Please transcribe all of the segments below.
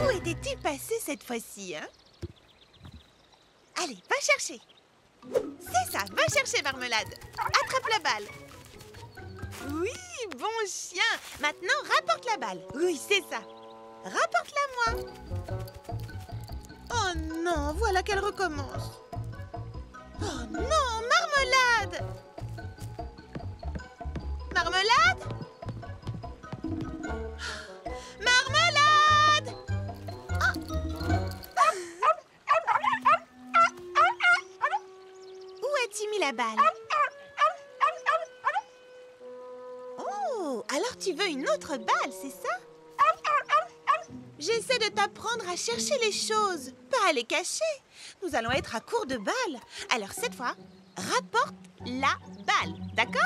Où étais-tu passé cette fois-ci, hein? Allez, va chercher. C'est ça, va chercher, Marmelade. Attrape la balle. Oui, bon chien. Maintenant, rapporte la balle. Oui, c'est ça. Rapporte-la-moi. Oh non, voilà qu'elle recommence. Oh non, Marmelade! Marmelade? Marmelade! Où as-tu mis la balle? Oh, alors tu veux une autre balle, c'est ça? J'essaie de t'apprendre à chercher les choses, pas à les cacher. Nous allons être à court de balles. Alors cette fois, rapporte la balle, d'accord?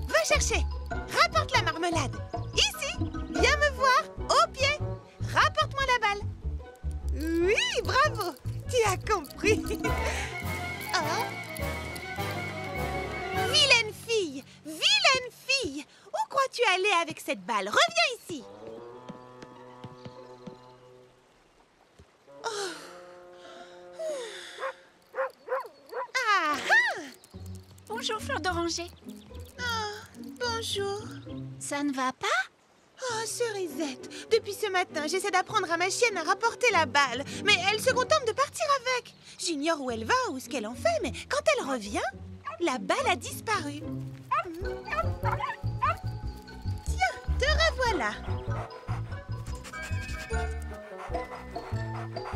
Va chercher. Rapporte la Marmelade. Ici, viens me voir, au pied. Rapporte-moi la balle. Oui, bravo. Tu as compris. Oh. Vilaine fille, vilaine fille. Où crois-tu aller avec cette balle? Reviens ici. Oh. Ah, ah. Bonjour, Fleur d'Oranger. Oh, bonjour. Ça ne va pas? Oh, Cerisette, depuis ce matin, j'essaie d'apprendre à ma chienne à rapporter la balle, mais elle se contente de partir avec. J'ignore où elle va ou ce qu'elle en fait, mais quand elle revient, la balle a disparu. Tiens, te revoilà.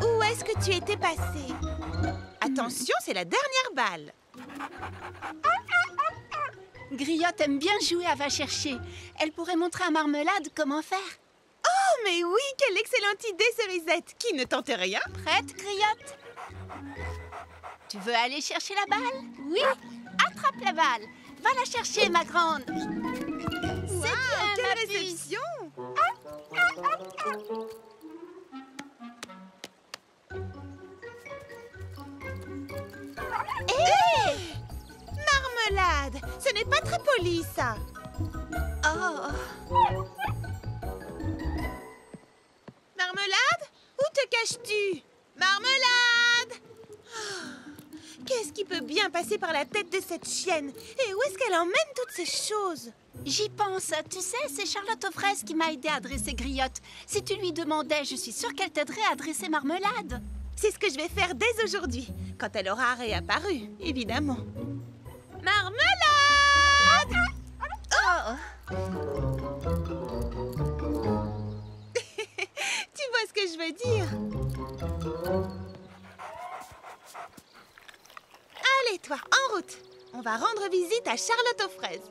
Où est-ce que tu étais passé? Attention, c'est la dernière balle. Griotte aime bien jouer à va chercher. Elle pourrait montrer à Marmelade comment faire. Oh, mais oui, quelle excellente idée, Cerisette. Qui ne tente rien? Prête, Griotte? Tu veux aller chercher la balle? Oui. Attrape la balle. Va la chercher, ma grande. Wow, C'est bien, quelle ma puce. réception! Hé! Marmelade! Ce n'est pas très poli, ça! Oh. Marmelade? Où te caches-tu? Marmelade! Oh, qu'est-ce qui peut bien passer par la tête de cette chienne? Et où est-ce qu'elle emmène toutes ces choses? J'y pense. Tu sais, c'est Charlotte aux fraises qui m'a aidé à dresser Griotte. Si tu lui demandais, je suis sûre qu'elle t'aiderait à dresser Marmelade. C'est ce que je vais faire dès aujourd'hui, quand elle aura réapparu, évidemment. Marmelade! Oh. Tu vois ce que je veux dire? Allez, toi, en route. On va rendre visite à Charlotte aux fraises.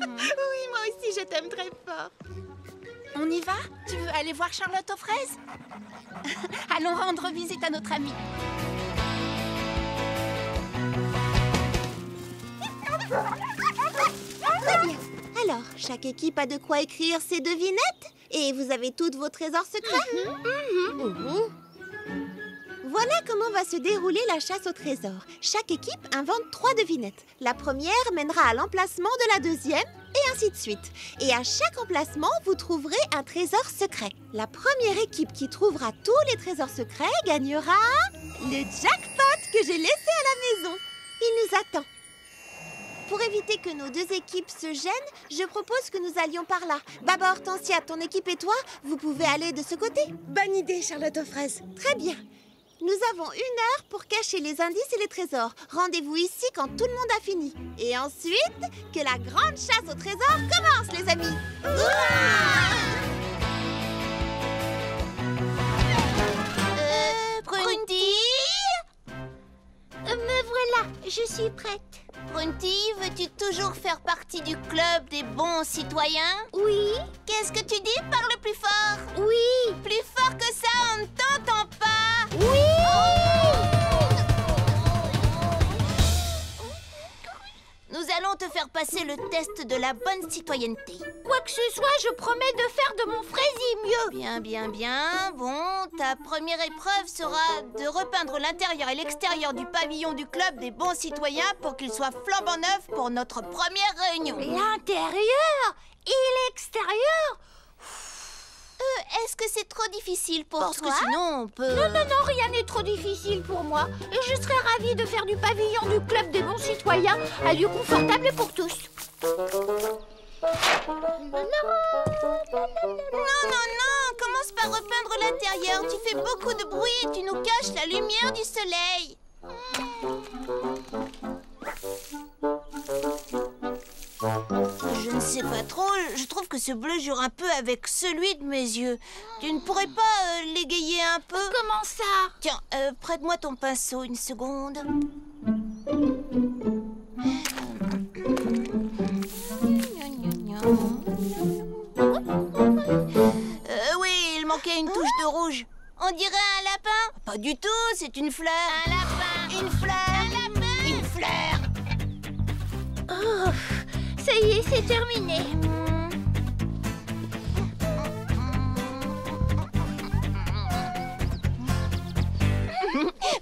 Oui, moi aussi, je t'aime très fort. On y va? Tu veux aller voir Charlotte aux fraises? Allons rendre visite à notre amie. Très bien. Alors, chaque équipe a de quoi écrire ses devinettes? Et vous avez toutes vos trésors secrets? Voilà comment va se dérouler la chasse au trésor. Chaque équipe invente 3 devinettes. La première mènera à l'emplacement de la deuxième, et ainsi de suite. Et à chaque emplacement, vous trouverez un trésor secret. La première équipe qui trouvera tous les trésors secrets gagnera le jackpot que j'ai laissé à la maison. Il nous attend. Pour éviter que nos 2 équipes se gênent, je propose que nous allions par là. Baba Hortensia, ton équipe et toi, vous pouvez aller de ce côté. Bonne idée, Charlotte aux fraises. Très bien. Nous avons 1 heure pour cacher les indices et les trésors. Rendez-vous ici quand tout le monde a fini. Et ensuite, que la grande chasse au trésor commence, les amis. Prunty? Me voilà, je suis prête. Prunty, veux-tu toujours faire partie du club des bons citoyens? Oui, Qu'est-ce que tu dis? Parle plus fort. oui, Plus fort que ça, on ne t'entend pas. oui. Nous allons te faire passer passer le test de la bonne citoyenneté. Quoi que ce soit, je promets de faire de mon fraisier mieux. Bien, bien, bien. Bon, ta première épreuve sera de repeindre l'intérieur et l'extérieur du pavillon du club des bons citoyens pour qu'il soit flambant neuf pour notre première réunion. L'intérieur et l'extérieur? Est-ce que c'est trop difficile pour Parce toi? que sinon, on peut... Non, rien n'est trop difficile pour moi. Et je serais ravie de faire du pavillon du club des bons citoyens un lieu confortable pour tous. Non, commence par repeindre l'intérieur. Tu fais beaucoup de bruit et tu nous caches la lumière du soleil. Je ne sais pas trop, je trouve que ce bleu jure un peu avec celui de mes yeux. Tu ne pourrais pas l'égayer un peu? Comment ça? Tiens, prête-moi ton pinceau une seconde. Oui, il manquait une touche de rouge. On dirait un lapin? Pas du tout, c'est une fleur. Un lapin. Une fleur. Un lapin. Une fleur. Oh, ça y est, c'est terminé.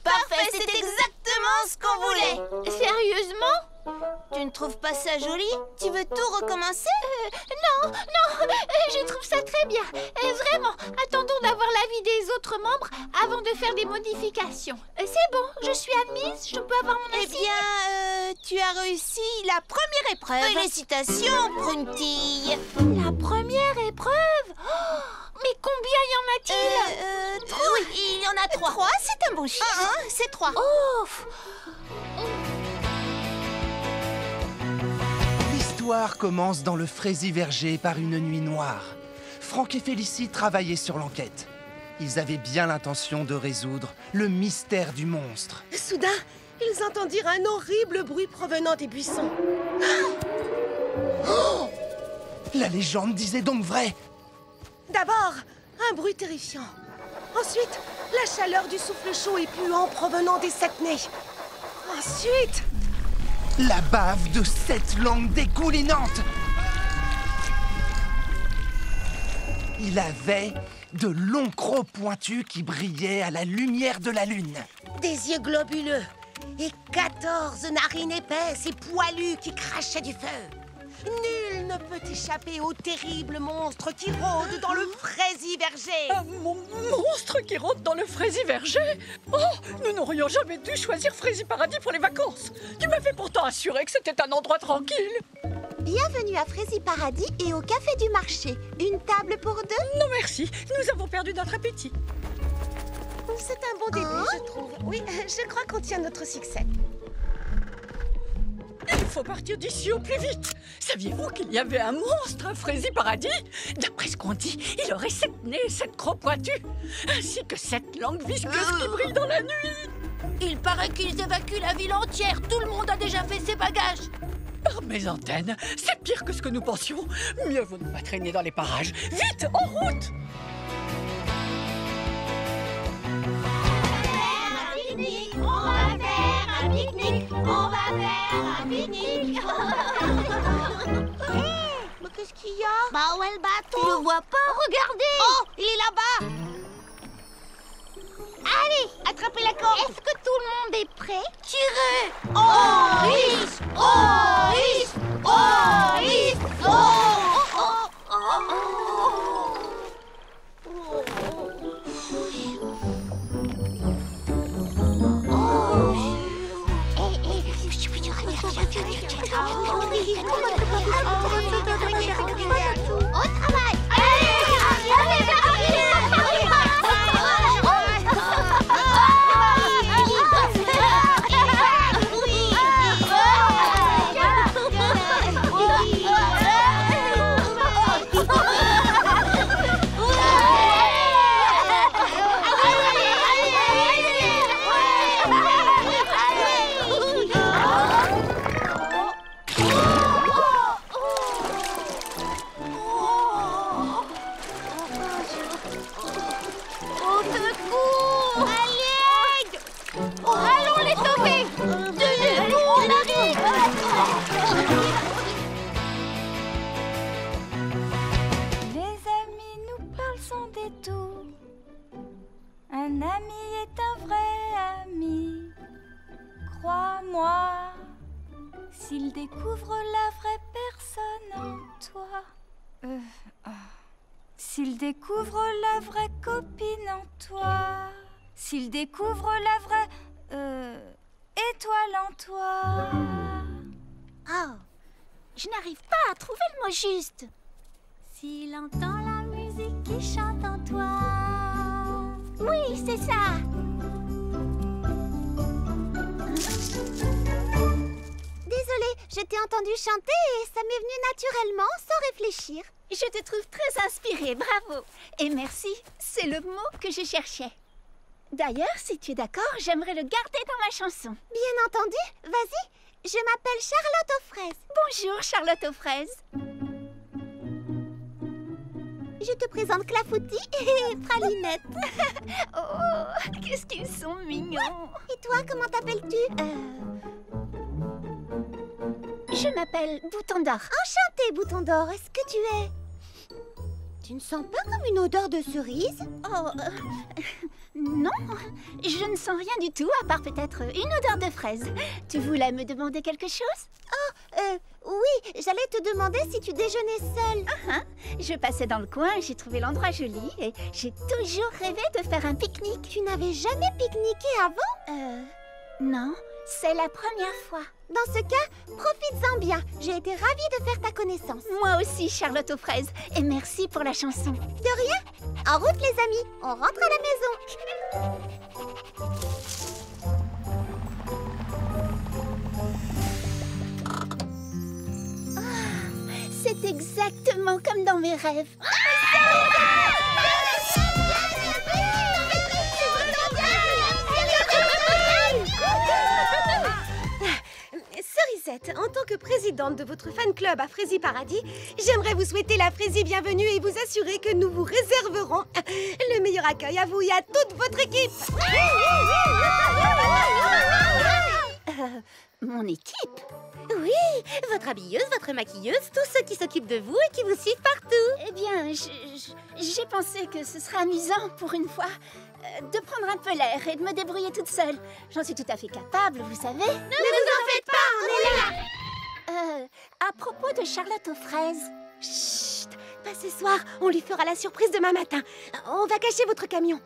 Parfait, c'est exactement ce qu'on voulait. Sérieusement? Tu ne trouves pas ça joli? Tu veux tout recommencer? Non, je trouve ça très bien. Vraiment, attendons d'avoir l'avis des autres membres avant de faire des modifications. C'est bon, je suis admise, je peux avoir mon Eh assiette. bien, tu as réussi la première épreuve. Félicitations, Prunty. La première épreuve? Oh, mais combien y en a-t-il? Oui, il y en a 3. 3, c'est un beau chiffre. C'est 3. Oh, L'histoire commence dans le Fraisiverger par une nuit noire. Franck et Félicie travaillaient sur l'enquête. Ils avaient bien l'intention de résoudre le mystère du monstre. Soudain, ils entendirent un horrible bruit provenant des buissons. Oh! La légende disait donc vrai. D'abord, un bruit terrifiant. Ensuite, la chaleur du souffle chaud et puant provenant des 7 nez. Ensuite... la bave de 7 langues dégoulinantes. Il avait de longs crocs pointus qui brillaient à la lumière de la lune. des yeux globuleux et 14 narines épaisses et poilues qui crachaient du feu. Nul ne peut échapper au terrible monstre qui rôde dans le Fraisiverger. Un monstre qui rôde dans le Fraisiverger? Oh, nous n'aurions jamais dû choisir Fraisiparadis pour les vacances. Tu m'avais pourtant assuré que c'était un endroit tranquille. Bienvenue à Fraisiparadis et au café du marché. Une table pour deux? Non merci, nous avons perdu notre appétit. C'est un bon début, je trouve. Oui, je crois qu'on tient notre succès. Il faut partir d'ici au plus vite. Saviez-vous qu'il y avait un monstre à Fraisiparadis? D'après ce qu'on dit, il aurait 7 nez et 7 crocs pointus, ainsi que 7 langues visqueuses qui brillent dans la nuit. Il paraît qu'ils évacuent la ville entière. Tout le monde a déjà fait ses bagages. Par mes antennes, c'est pire que ce que nous pensions. Mieux vaut ne pas traîner dans les parages. Vite, en route! Mais qu'est-ce qu'il y a? Bah où est le bateau? Tu le vois pas? Regardez! Oh, il est là-bas. Allez, Attrapez la corde. est-ce que tout le monde est prêt? Tirez. Oris, Oris, Oris, Au travail! Un ami est un vrai ami, crois-moi. S'il découvre la vraie personne en toi. S'il découvre la vraie copine en toi. S'il découvre la vraie étoile en toi. Oh, je n'arrive pas à trouver le mot juste. S'il entend la musique qui chante en toi. Oui, c'est ça. Désolée, je t'ai entendu chanter et ça m'est venu naturellement, sans réfléchir. Je te trouve très inspirée, bravo. Et merci, c'est le mot que je cherchais. D'ailleurs, si tu es d'accord, j'aimerais le garder dans ma chanson. Bien entendu, vas-y. Je m'appelle Charlotte aux fraises. Bonjour, Charlotte aux fraises. Je te présente Clafoutis et Pralinette. Oh, qu'est-ce qu'ils sont mignons. Et toi, comment t'appelles-tu? Je m'appelle Bouton d'Or. Enchantée, Bouton d'Or. Est-ce que tu es... Tu ne sens pas comme une odeur de cerise? Oh, non, je ne sens rien du tout, à part peut-être une odeur de fraise. Tu voulais me demander quelque chose? Oui, j'allais te demander si tu déjeunais seule. Je passais dans le coin, j'ai trouvé l'endroit joli et j'ai toujours rêvé de faire un pique-nique. Tu n'avais jamais pique-niqué avant? Non, c'est la première fois. Dans ce cas, profites-en bien. J'ai été ravie de faire ta connaissance. Moi aussi, Charlotte aux fraises. Et merci pour la chanson. De rien. En route, les amis. On rentre à la maison. C'est exactement comme dans mes rêves. Cerisette, en tant que présidente de votre fan club à Frésie Paradis, j'aimerais vous souhaiter la Frésie bienvenue et vous assurer que nous vous réserverons le meilleur accueil à vous et à toute votre équipe. Mon équipe? Oui, votre habilleuse, votre maquilleuse, tous ceux qui s'occupent de vous et qui vous suivent partout. Eh bien, j'ai pensé que ce serait amusant pour une fois de prendre un peu l'air et de me débrouiller toute seule. J'en suis tout à fait capable, vous savez. Ne vous en faites pas, on est là. À propos de Charlotte aux fraises. Chut, pas ce soir, on lui fera la surprise demain matin. On va cacher votre camion.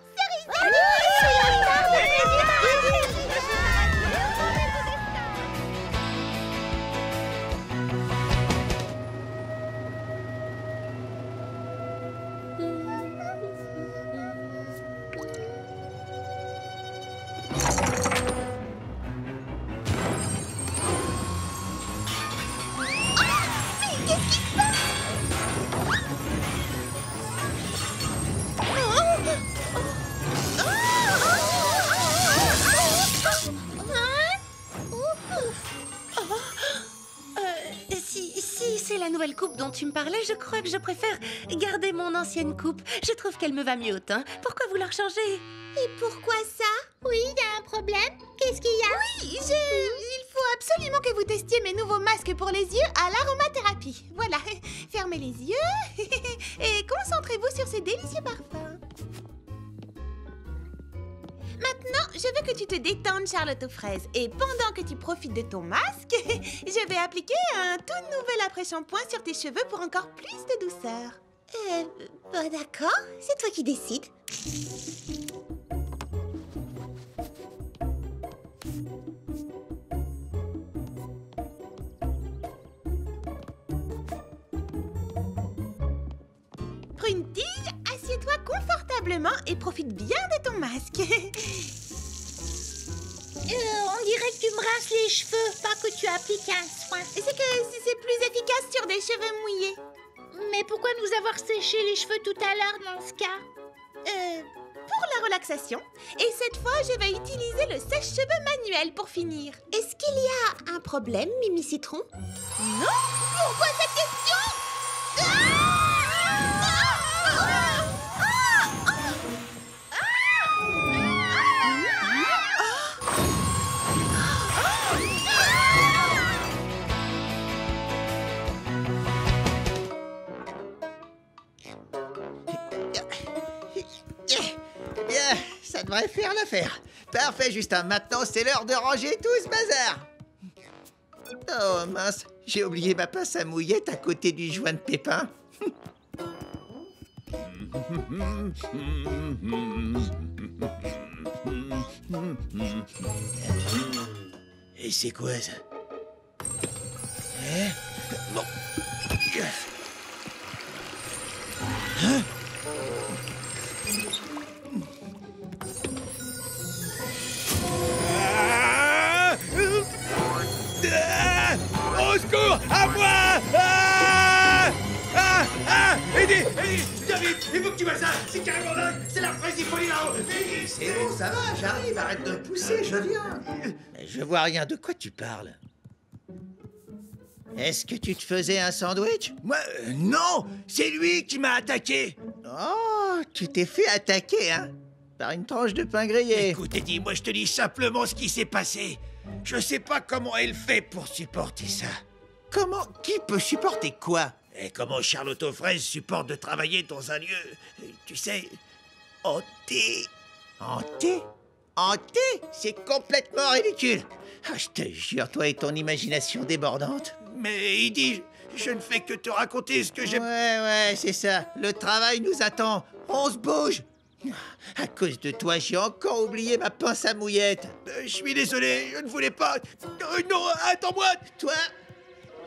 Si c'est la nouvelle coupe dont tu me parlais, je crois que je préfère garder mon ancienne coupe. Je trouve qu'elle me va mieux au teint. Pourquoi vouloir changer? Et pourquoi ça? Oui, il y a un problème. Qu'est-ce qu'il y a? Oui, il faut absolument que vous testiez mes nouveaux masques pour les yeux à l'aromathérapie. Voilà, fermez les yeux et concentrez-vous sur ces délicieux parfums. Maintenant, je veux que tu te détendes, Charlotte aux fraises. Et pendant que tu profites de ton masque, je vais appliquer un tout nouvel après-shampoing sur tes cheveux pour encore plus de douceur. D'accord, c'est toi qui décides. Prune-Tige, assieds-toi confortablement et profite bien de ton masque. On dirait que tu me rinces les cheveux, pas que tu appliques un soin. C'est que c'est plus efficace sur des cheveux mouillés. Mais pourquoi nous avoir séché les cheveux tout à l'heure dans ce cas? Pour la relaxation. Et cette fois, je vais utiliser le sèche-cheveux manuel pour finir. Est-ce qu'il y a un problème, Mimi Citron? Non? Pourquoi cette question? Ça ça devrait faire l'affaire. Parfait, Justin. Maintenant, c'est l'heure de ranger tout ce bazar. Oh mince, j'ai oublié ma pince à mouillette à côté du joint de pépin. Et c'est quoi ça? Bon. Hein? Au secours! À moi! Eddie! Viens vite! Il faut que tu vois ça! C'est carrément dingue! C'est la fraise folie là-haut! C'est bon, ça va, j'arrive, arrête de me pousser, je viens! Je vois rien, de quoi tu parles? Est-ce que tu te faisais un sandwich? Moi, non! C'est lui qui m'a attaqué! Oh, tu t'es fait attaquer, hein? Par une tranche de pain grillé. Écoute, Eddie, moi je te dis simplement ce qui s'est passé. Je sais pas comment elle fait pour supporter ça. Comment? Qui peut supporter quoi? Et comment Charlotte aux fraises supporte de travailler dans un lieu, tu sais, hanté. Hanté? Hanté? C'est complètement ridicule. Ah, je te jure, toi et ton imagination débordante. Mais Eddie, je ne fais que te raconter ce que j'ai... Ouais, c'est ça. Le travail nous attend. On se bouge. À cause de toi, j'ai encore oublié ma pince à mouillette. Je suis désolé, je ne voulais pas... non, attends-moi. Toi,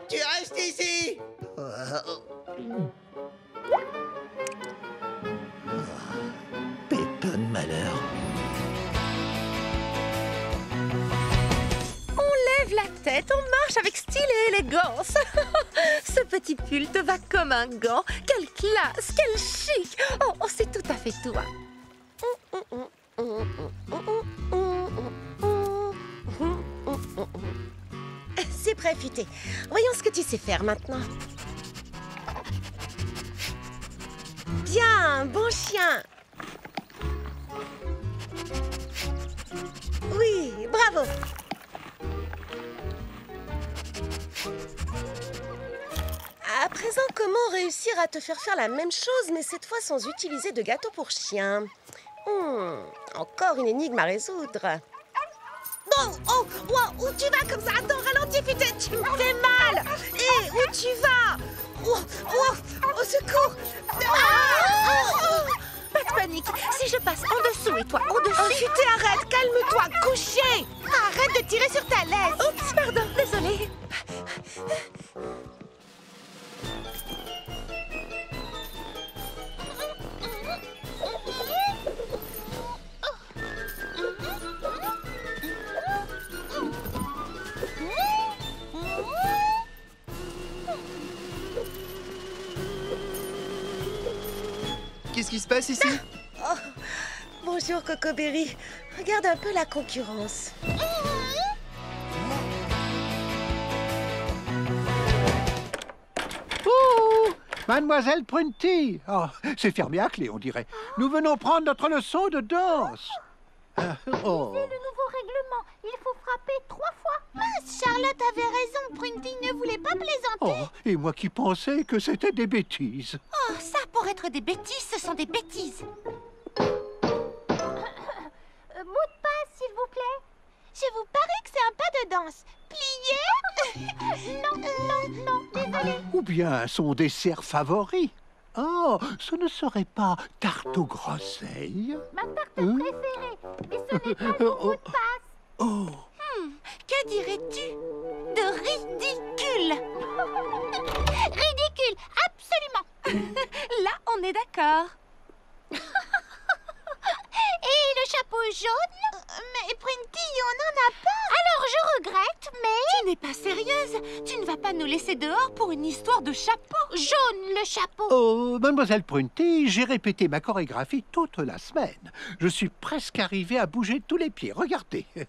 tu restes ici. Pépin de malheur. On lève la tête, on marche avec style et élégance. Ce petit pull te va comme un gant. Quelle classe, quel chic. Oh, c'est tout à fait toi. C'est prêt, futé. Voyons ce que tu sais faire maintenant. Bien, bon chien. Oui, bravo. À présent, comment réussir à te faire la même chose, mais cette fois sans utiliser de gâteau pour chien? Encore une énigme à résoudre. Où tu vas comme ça? Attends, ralentis, futé, tu me fais mal. Hé, où tu vas? Au secours. Pas de panique, si je passe en dessous et toi au-dessus... Futé, arrête, calme-toi, couché. Arrête de tirer sur ta laisse. Oups, pardon, désolée. Qu'est-ce qui se passe ici? Bonjour, Cocoberry. Regarde un peu la concurrence. Oh, Mademoiselle Prunty. Oh, c'est fermé à clé, on dirait. Nous venons prendre notre leçon de danse. Oh. C'est le nouveau règlement. Il faut frapper 3 fois. Charlotte avait raison. Prunty ne voulait pas plaisanter. Oh, et moi qui pensais que c'était des bêtises. Oh, ça, pour être des bêtises, ce sont des bêtises. Mot de passe, s'il vous plaît. Je vous parie que c'est un pas de danse. Plié? Non, désolé. Ou bien son dessert favori. Oh, ce ne serait pas tarte aux groseilles? Ma tarte préférée. Mais ce n'est pas mon mot de passe. Oh. Que dirais-tu de ridicule? Ridicule, absolument. Là, on est d'accord. Et le chapeau jaune? Mais Prunty, on n'en a pas. Alors je regrette, mais... Tu n'es pas sérieuse? Tu ne vas pas nous laisser dehors pour une histoire de chapeau? Jaune, le chapeau. Oh, Mademoiselle Prunty, j'ai répété ma chorégraphie toute la semaine. Je suis presque arrivé à bouger tous les pieds. Regardez. La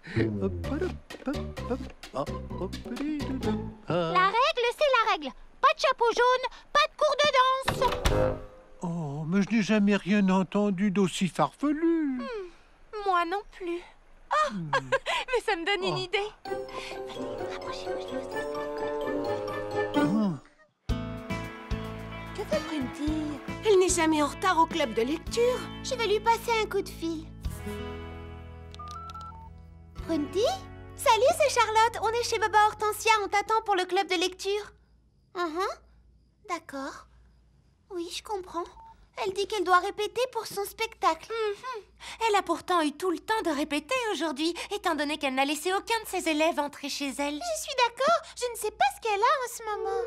règle, c'est la règle. Pas de chapeau jaune, pas de cours de danse. Oh, mais je n'ai jamais rien entendu d'aussi farfelu. Moi non plus. Oh, mais ça me donne une idée. Que fait Prunty? Elle n'est jamais en retard au club de lecture. Je vais lui passer un coup de fil. Prunty? Salut, c'est Charlotte. On est chez Baba Hortensia. On t'attend pour le club de lecture. D'accord. Oui, je comprends. Elle dit qu'elle doit répéter pour son spectacle. Elle a pourtant eu tout le temps de répéter aujourd'hui, étant donné qu'elle n'a laissé aucun de ses élèves entrer chez elle. Je suis d'accord. Je ne sais pas ce qu'elle a en ce moment.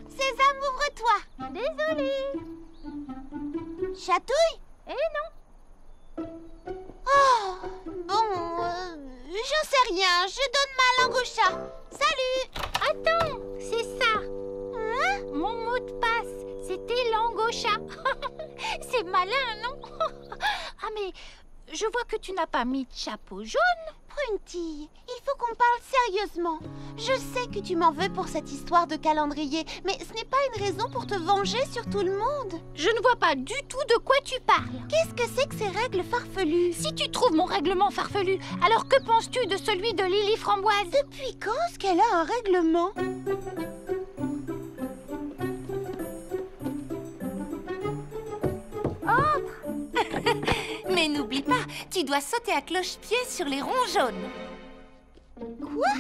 Sésame, ouvre-toi. Désolée. Chatouille? Eh non. Oh, bon, j'en sais rien. Je donne ma langue au chat. Salut. Attends, c'est ça. Hein? Mon mot de passe, c'était langue au chat. C'est malin, non? Ah, mais je vois que tu n'as pas mis de chapeau jaune. Prunty, il faut qu'on parle sérieusement. Je sais que tu m'en veux pour cette histoire de calendrier, mais ce n'est pas une raison pour te venger sur tout le monde. Je ne vois pas du tout de quoi tu parles. Qu'est-ce que c'est que ces règles farfelues? Si tu trouves mon règlement farfelu, alors que penses-tu de celui de Lily Framboise? Depuis quand est-ce qu'elle a un règlement? Mais n'oublie pas, tu dois sauter à cloche-pied sur les ronds jaunes. Quoi?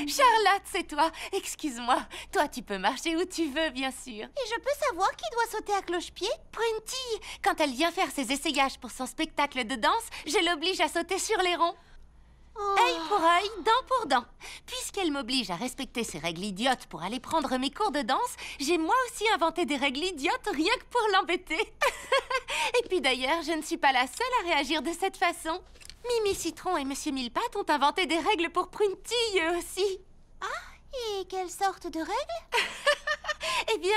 Charlotte, c'est toi. Excuse-moi. Toi, tu peux marcher où tu veux, bien sûr. Et je peux savoir qui doit sauter à cloche-pied? Prunty, quand elle vient faire ses essayages pour son spectacle de danse, je l'oblige à sauter sur les ronds. Œil pour œil, dent pour dent. Puisqu'elle m'oblige à respecter ces règles idiotes pour aller prendre mes cours de danse, j'ai moi aussi inventé des règles idiotes rien que pour l'embêter. Et puis d'ailleurs, je ne suis pas la seule à réagir de cette façon. Mimi Citron et Monsieur Millepattes ont inventé des règles pour Prunty, eux aussi. Et quelle sorte de règles? Eh bien,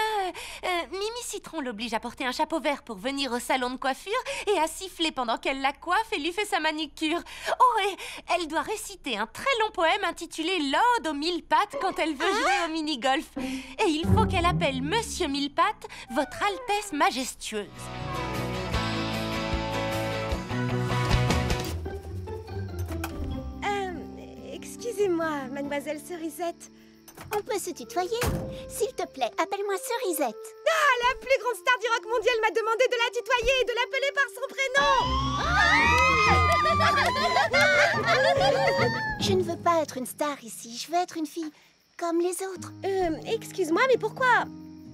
Mimi Citron l'oblige à porter un chapeau vert pour venir au salon de coiffure et à siffler pendant qu'elle la coiffe et lui fait sa manicure. Oh, et elle doit réciter un très long poème intitulé « L'Ode aux Millepattes » quand elle veut jouer au mini-golf. Et il faut qu'elle appelle Monsieur Millepattes « Votre Altesse Majestueuse ». Excusez-moi, mademoiselle Cerisette. On peut se tutoyer. S'il te plaît, appelle-moi Cerisette. Ah, la plus grande star du rock mondial m'a demandé de la tutoyer et de l'appeler par son prénom. Je ne veux pas être une star ici. Je veux être une fille comme les autres. Excuse-moi, mais pourquoi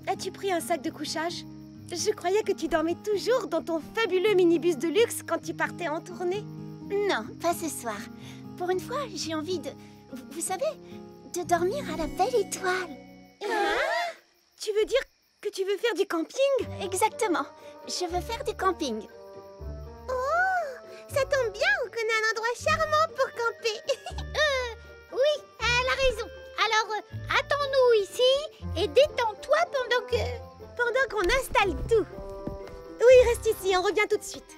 as-tu pris un sac de couchage? Je croyais que tu dormais toujours dans ton fabuleux minibus de luxe quand tu partais en tournée. Non, pas ce soir. Pour une fois, j'ai envie de... Vous savez, de dormir à la belle étoile. Tu veux dire que tu veux faire du camping? Exactement. Je veux faire du camping. Oh, ça tombe bien, on connaît un endroit charmant pour camper. Oui, elle a raison. Alors, attends-nous ici et détends-toi Pendant qu'on installe tout. Oui, reste ici, on revient tout de suite.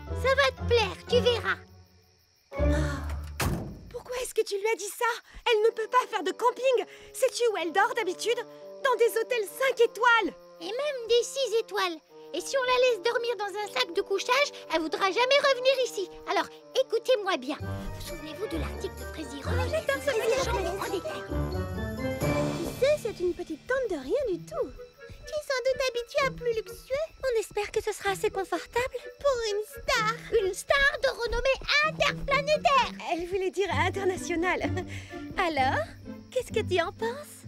Ça va te plaire, tu verras. Pourquoi est-ce que tu lui as dit ça? Elle ne peut pas faire de camping. Sais-tu où elle dort d'habitude? Dans des hôtels 5 étoiles. Et même des 6 étoiles. Et si on la laisse dormir dans un sac de couchage, elle voudra jamais revenir ici. Alors, écoutez-moi bien. Vous souvenez-vous de l'article de Fraisier? J'adore ce Fraisier. Tu sais, c'est une petite tente de rien du tout. Tu es sans doute habituée à plus luxueux. On espère que ce sera assez confortable. Pour une star. Une star de renommée interplanétaire. Elle voulait dire internationale. Alors, qu'est-ce que tu en penses?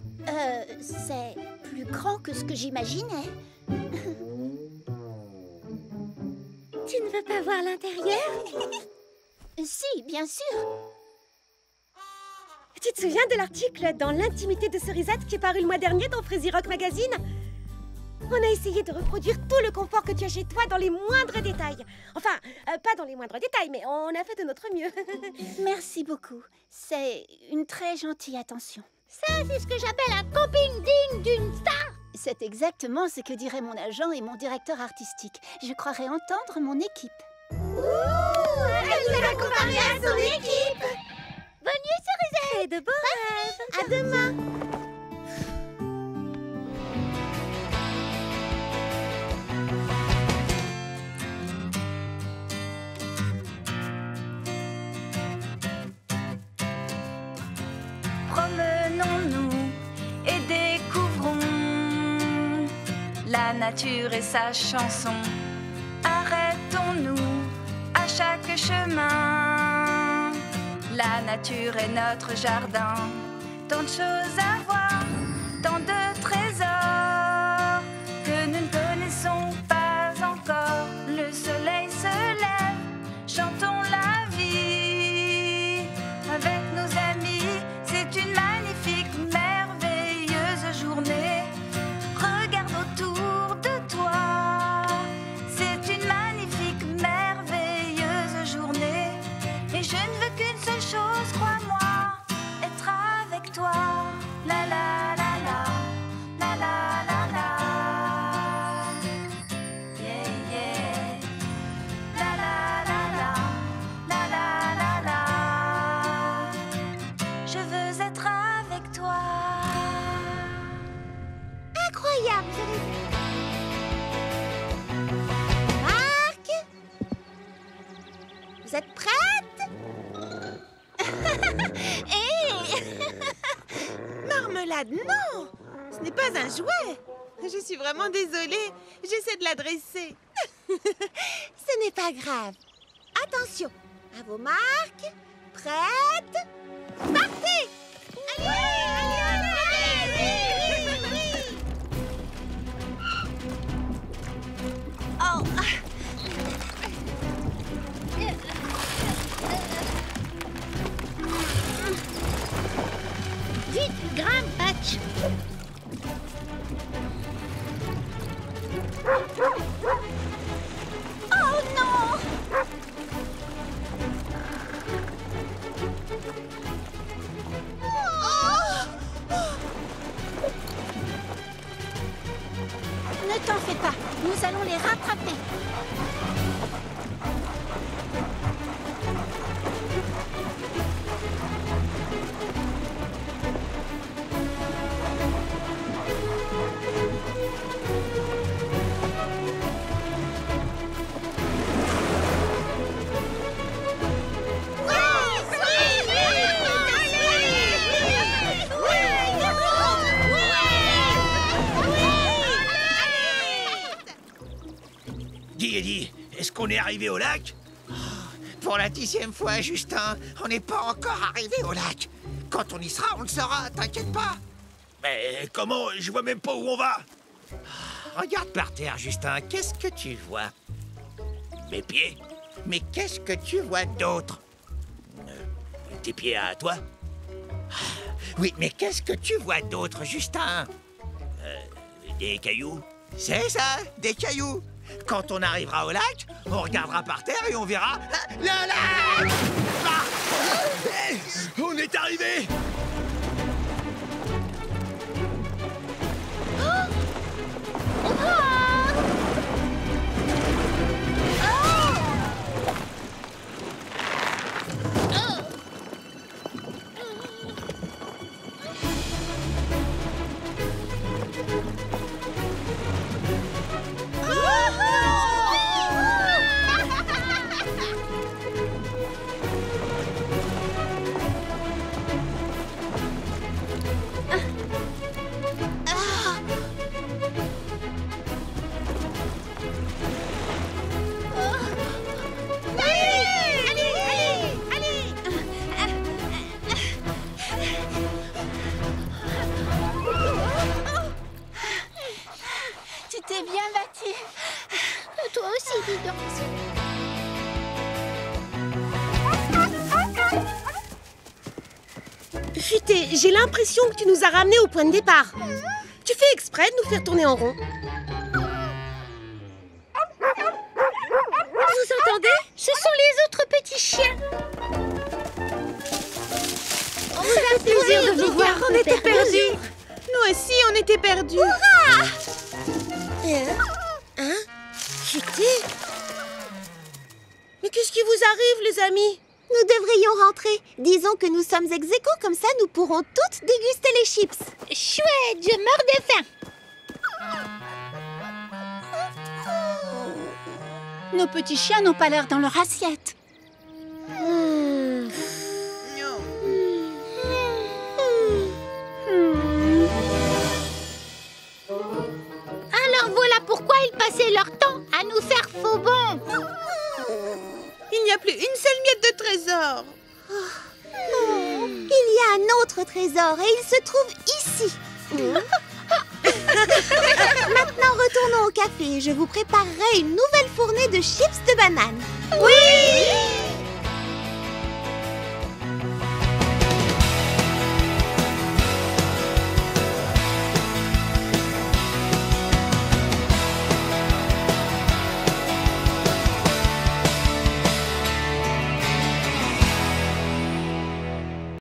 C'est plus grand que ce que j'imaginais. Tu ne veux pas voir l'intérieur? Si, bien sûr. Tu te souviens de l'article dans l'intimité de Cerisette qui est paru le mois dernier dans Fraisier Rock Magazine? On a essayé de reproduire tout le confort que tu as chez toi dans les moindres détails. Enfin, pas dans les moindres détails, mais on a fait de notre mieux. Merci beaucoup. C'est une très gentille attention. Ça, c'est ce que j'appelle un camping digne d'une star. C'est exactement ce que diraient mon agent et mon directeur artistique. Je croirais entendre mon équipe. Ouh, elle nous a comparé à son équipe. Bonne nuit, Cerisette. Et de beaux rêves. À demain. nature et sa chanson. Arrêtons-nous à chaque chemin. La nature est notre jardin. Tant de choses à voir, tant de trésors que nous ne connaissons pas encore. Le soleil se lève, chantons la vie avec nos amis. C'est une magnifique, merveilleuse journée. Regarde autour de toi. C'est une magnifique, merveilleuse journée. Et je ne veux qu'une seule chose, crois-moi, être avec toi. La la la la, la la la la. Yeah yeah. La la la la, la la la la. Je veux être avec toi. Incroyable, Marc, vous êtes prête? Marmelade, non! Ce n'est pas un jouet! Je suis vraiment désolée. J'essaie de l'adresser. Ce n'est pas grave. Attention, à vos marques. Prête? Partez! Oh. Vite, grimpe, Patch. Oh non! Ne t'en fais pas, nous allons les rattraper. Dis, Eddie, est-ce qu'on est arrivé au lac? Pour la 10e fois, Justin, on n'est pas encore arrivé au lac. Quand on y sera, on le saura, t'inquiète pas. Mais comment? Je vois même pas où on va. Regarde par terre, Justin, qu'est-ce que tu vois? Mes pieds? Mais qu'est-ce que tu vois d'autre? Tes pieds à toi? Oui, mais qu'est-ce que tu vois d'autre, Justin? Des cailloux? C'est ça, des cailloux. Quand on arrivera au lac, on regardera par terre et on verra le lac. Hey, on est arrivé! Tu t'es bien battu. Toi aussi, dis donc. Futé, j'ai l'impression que tu nous as ramenés au point de départ. Tu fais exprès de nous faire tourner en rond. Vous entendez? Ce sont les autres petits chiens. Ça fait plaisir de vous voir. On était perdus. Nous aussi, on était perdus. Hein? Futé? Mais qu'est-ce qui vous arrive, les amis? Nous devrions rentrer. Disons que nous sommes ex aequo, comme ça nous pourrons toutes déguster les chips. Chouette, je meurs de faim. Nos petits chiens n'ont pas l'air dans leur assiette. Alors voilà pour passer leur temps à nous faire faux bons. Il n'y a plus une seule miette de trésor. Il y a un autre trésor et il se trouve ici. Maintenant, retournons au café. Je vous préparerai une nouvelle fournée de chips de banane. Oui!